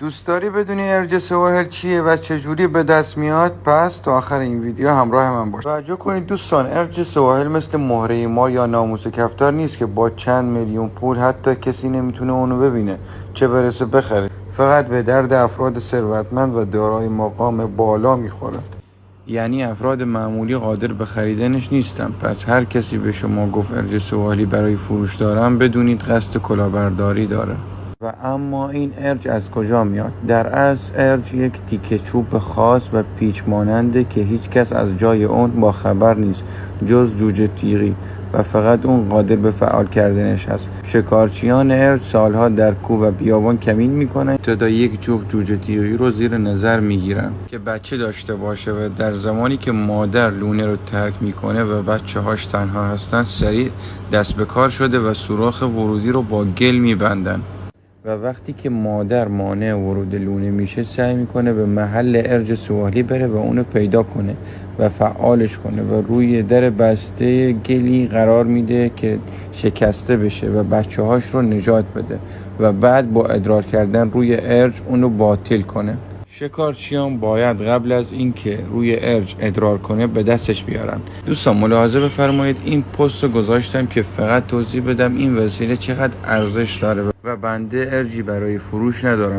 دوست داری بدونی ارج سواحل چیه و چجوری به دست میاد؟ پس تا آخر این ویدیو همراه من باش. توجه کنید دوستان، ارج سواحل مثل مهره مار یا ناموس کفتار نیست که با چند میلیون پول حتی کسی نمیتونه اونو ببینه، چه برسه بخره. فقط به درد افراد ثروتمند و دارای مقام بالا میخوره. یعنی افراد معمولی قادر به خریدنش نیستن. پس هر کسی به شما گفت ارج سواحلی برای فروش دارم، بدونید قصد کلاهبرداری داره. و اما این ارج از کجا میاد؟ در اصل ارج یک تیکه چوب خاص و پیچ ماننده که هیچ کس از جای اون با خبر نیست جز جوجه تیغی و فقط اون قادر به فعال کردنش هست. شکارچیان ارج سالها در کوه و بیابان کمین میکنن تا یک جفت جوجه تیغی رو زیر نظر میگیرن که بچه داشته باشه و در زمانی که مادر لونه رو ترک میکنه و بچه هاش تنها هستن سریع دست به کار شده و سوراخ ورودی رو با گل میبندن. و وقتی که مادر مانع ورود لونه میشه سعی میکنه به محل ارج سواحلی بره و اونو پیدا کنه و فعالش کنه و روی در بسته گلی قرار میده که شکسته بشه و بچه هاش رو نجات بده و بعد با ادرار کردن روی ارج اونو باطل کنه. شکارچیان باید قبل از اینکه روی ارج ادرار کنه به دستش بیارن. دوستان ملاحظه بفرمایید، این پست رو گذاشتم که فقط توضیح بدم این وسیله چقدر ارزش داره و بنده ارجی برای فروش ندارم.